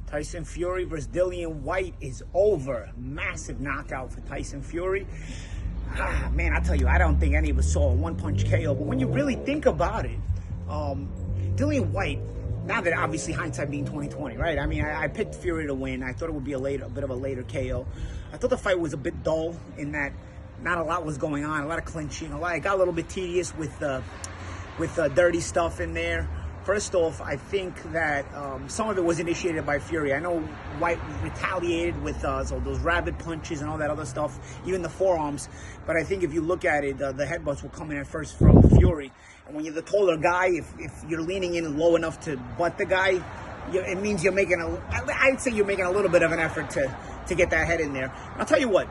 Tyson Fury versus Dillian Whyte is over. Massive knockout for Tyson Fury. Man, I tell you, I don't think any of us saw a one-punch KO. But when you really think about it, Dillian Whyte, now that obviously hindsight being 2020, right? I mean, I picked Fury to win. I thought it would be a bit of a later KO. I thought the fight was a bit dull in that not a lot was going on, a lot of clinching, it got a little bit tedious with dirty stuff in there. First off, I think that some of it was initiated by Fury. I know Whyte retaliated with those rabid punches and all that other stuff, even the forearms. But I think if you look at it, the headbutts will come in at first from Fury. And when you're the taller guy, if you're leaning in low enough to butt the guy, it means you're making I'd say you're making a little bit of an effort to get that head in there. And I'll tell you what,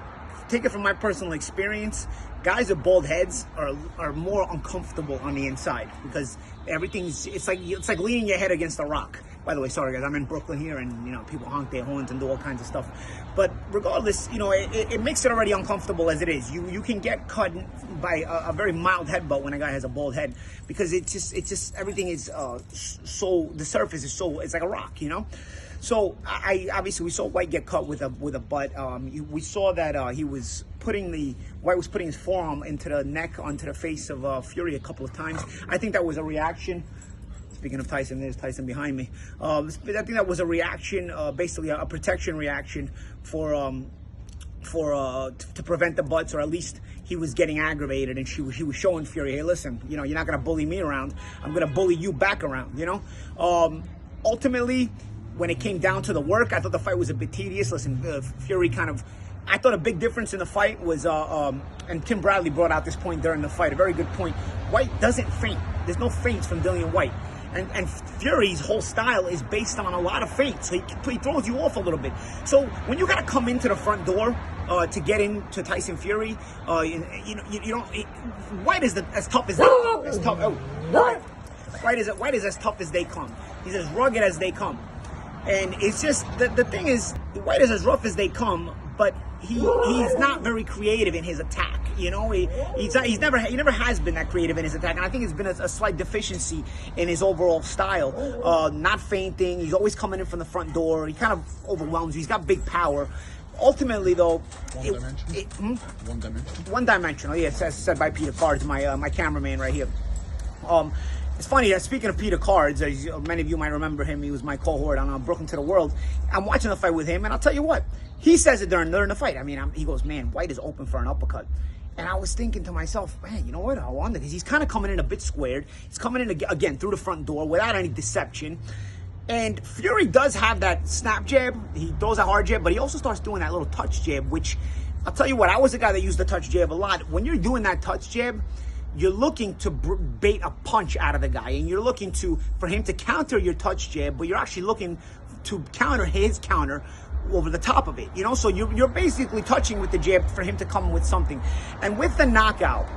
take it from my personal experience, guys with bald heads are more uncomfortable on the inside because it's like leaning your head against a rock. By the way, sorry guys, I'm in Brooklyn here, and people honk their horns and do all kinds of stuff. But regardless, it makes it already uncomfortable as it is. You can get cut by a very mild headbutt when a guy has a bald head, because it's just everything is so, the surface is so, it's like a rock, So obviously we saw Whyte get cut with a butt. We saw that Whyte was putting his forearm into the neck, onto the face of Fury a couple of times. I think that was a reaction. Speaking of Tyson, there's Tyson behind me. I think that was a reaction, basically a protection reaction to prevent the butts, or at least he was getting aggravated, and he was showing Fury, hey, listen, you're not gonna bully me around. I'm gonna bully you back around. Ultimately, when it came down to the work, I thought the fight was a bit tedious. Listen, Fury I thought a big difference in the fight was, and Tim Bradley brought out this point during the fight, a very good point. Whyte doesn't feint. There's no feints from Dillian Whyte. And Fury's whole style is based on a lot of feints. So he throws you off a little bit. So when you got to come into the front door to get into Tyson Fury, Whyte is as tough as they come. Whyte is as tough as they come. He's as rugged as they come. And it's just, the thing is, Whyte is as rough as they come, but he's not very creative in his attack. He never has been that creative in his attack, and I think it's been a slight deficiency in his overall style. Not feinting, he's always coming in from the front door. He kind of overwhelms you. He's got big power. Ultimately, though, one-dimensional. Yeah, said by Peter Cards, my cameraman right here. It's funny, speaking of Peter Cards, as many of you might remember him, he was my cohort on Brooklyn to the World. I'm watching the fight with him, and I'll tell you what, he says it during the fight. I mean, he goes, man, Whyte is open for an uppercut. And I was thinking to myself, man, you know what, I wonder, because he's kind of coming in a bit squared. He's coming in, again, through the front door without any deception. And Fury does have that snap jab. He throws a hard jab, but he also starts doing that little touch jab, which, I'll tell you what, I was a guy that used the touch jab a lot. When you're doing that touch jab, you're looking to bait a punch out of the guy, and you're looking for him to counter your touch jab, but you're actually looking to counter his counter over the top of it, So you're basically touching with the jab for him to come with something. And with the knockout,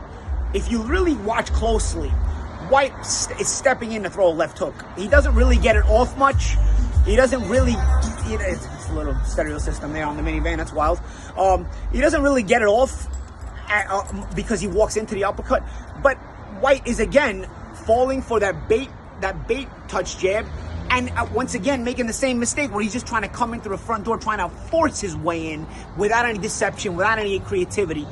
if you really watch closely, Whyte is stepping in to throw a left hook. He doesn't really get it off much. He doesn't really, it's a little stereo system there on the minivan, that's wild. He doesn't really get it off because he walks into the uppercut, but Whyte is again falling for that bait touch jab, and once again making the same mistake where he's just trying to come in through the front door, trying to force his way in without any deception, without any creativity.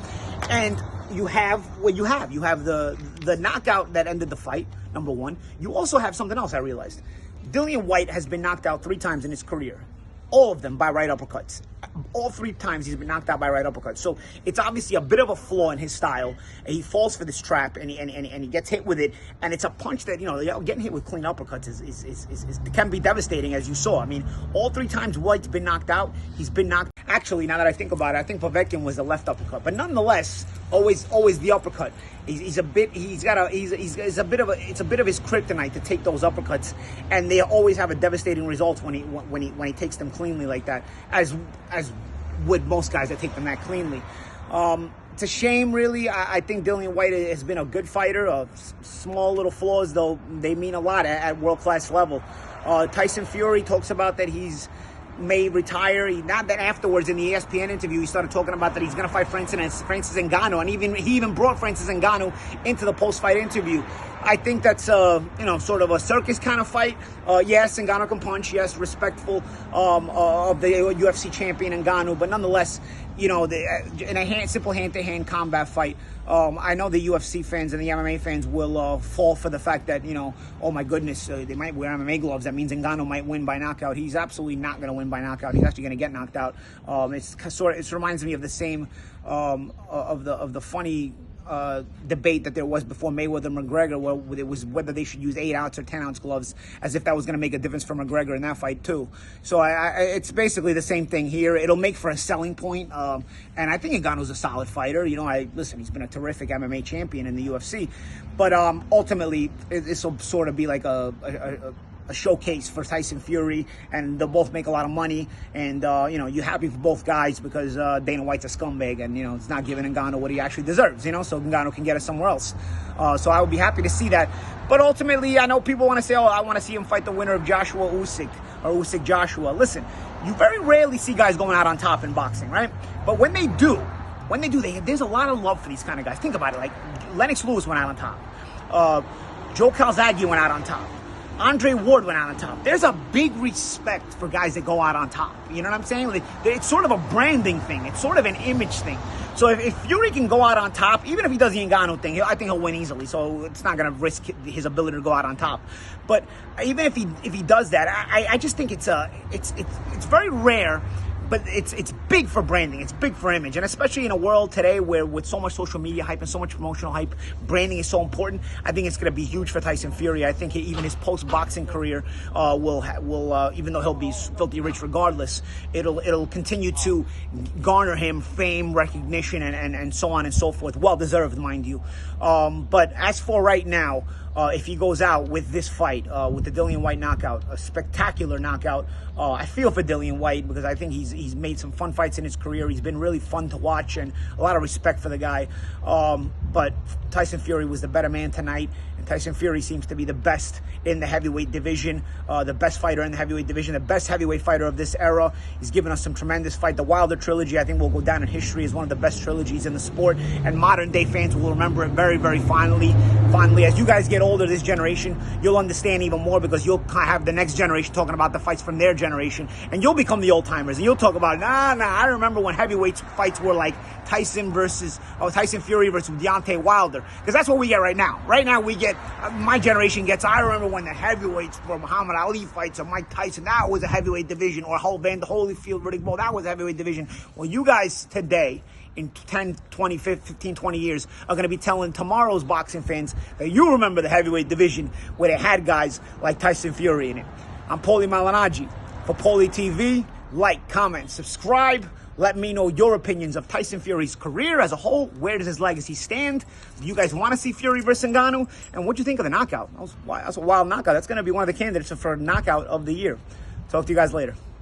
And you have what you have. You have the knockout that ended the fight, number one. You also have something else I realized. Dillian Whyte has been knocked out 3 times in his career. All of them by right uppercuts. All 3 times he's been knocked out by right uppercuts. So it's obviously a bit of a flaw in his style. He falls for this trap, and he gets hit with it. And it's a punch that, getting hit with clean uppercuts can be devastating, as you saw. I mean, all 3 times Whyte's been knocked out, he's been knocked. Actually, now that I think about it, I think Povetkin was the left uppercut. But nonetheless, always the uppercut. It's a bit of his kryptonite to take those uppercuts, and they always have a devastating result when he takes them cleanly like that, as would most guys that take them that cleanly. It's a shame, really. I think Dillian Whyte has been a good fighter. Small little flaws, though, they mean a lot at world-class level. Tyson Fury talks about that he's may retire. Not that afterwards in the ESPN interview he started talking about that he's going to fight Francis Ngannou, and he even brought Francis Ngannou into the post-fight interview. I think that's sort of a circus kind of fight. Yes, Ngannou can punch. Yes, respectful of the UFC champion Ngannou, but nonetheless, in a simple hand-to-hand combat fight, I know the UFC fans and the MMA fans will fall for the fact that, oh my goodness, they might wear MMA gloves. That means Ngannou might win by knockout. He's absolutely not going to win by knockout. He's actually going to get knocked out. It reminds me of the same of the funny debate that there was before Mayweather and McGregor, where it was whether they should use 8-ounce or 10-ounce gloves, as if that was going to make a difference for McGregor in that fight too. So it's basically the same thing here. It'll make for a selling point, and I think Ngannou's a solid fighter. Listen, he's been a terrific MMA champion in the UFC, but ultimately this will sort of be like a showcase for Tyson Fury, and they'll both make a lot of money, and you're happy for both guys because Dana White's a scumbag, and it's not giving Ngannou what he actually deserves, so Ngannou can get it somewhere else. So I would be happy to see that. But ultimately, I know people want to say, oh, I want to see him fight the winner of Joshua Usyk or Usyk Joshua. Listen, you very rarely see guys going out on top in boxing, right? But when they do, there's a lot of love for these kind of guys. Think about it. Like Lennox Lewis went out on top. Joe Calzaghe went out on top. Andre Ward went out on top. There's a big respect for guys that go out on top. You know what I'm saying? It's sort of a branding thing. It's sort of an image thing. So if Fury can go out on top, even if he does the Ngannou thing, I think he'll win easily. So it's not going to risk his ability to go out on top. But even if he does that, I just think it's very rare. But it's big for branding. It's big for image. And especially in a world today where with so much social media hype and so much promotional hype, branding is so important. I think it's going to be huge for Tyson Fury. I think even his post-boxing career will even though he'll be filthy rich regardless, it'll continue to garner him fame, recognition, and so on and so forth. Well-deserved, mind you. But as for right now, if he goes out with this fight, with the Dillian Whyte knockout, a spectacular knockout, I feel for Dillian Whyte because I think he's made some fun fights in his career. He's been really fun to watch and a lot of respect for the guy. But Tyson Fury was the better man tonight, and Tyson Fury seems to be the best in the heavyweight division, the best fighter in the heavyweight division, the best heavyweight fighter of this era. He's given us some tremendous fight. The Wilder trilogy, I think, will go down in history as one of the best trilogies in the sport, and modern-day fans will remember it very, very fondly. As you guys get older, this generation, you'll understand even more because you'll have the next generation talking about the fights from their generation, and you'll become the old-timers, and you'll talk about, I remember when heavyweight fights were like Tyson Fury versus Deontay Wilder, because that's what we get right now. Right now we get, my generation gets, I remember when the heavyweights for Muhammad Ali fights or Mike Tyson, that was a heavyweight division, or Vander Holyfield, Riddick Bowe, that was a heavyweight division. Well, you guys today, in 10, 20, 15, 20 years, are going to be telling tomorrow's boxing fans that you remember the heavyweight division where they had guys like Tyson Fury in it. I'm Paulie Malignaggi. For Paulie TV, like, comment, subscribe. Let me know your opinions of Tyson Fury's career as a whole. Where does his legacy stand? Do you guys want to see Fury versus Ngannou? And what do you think of the knockout? That's a wild knockout. That's going to be one of the candidates for knockout of the year. Talk to you guys later.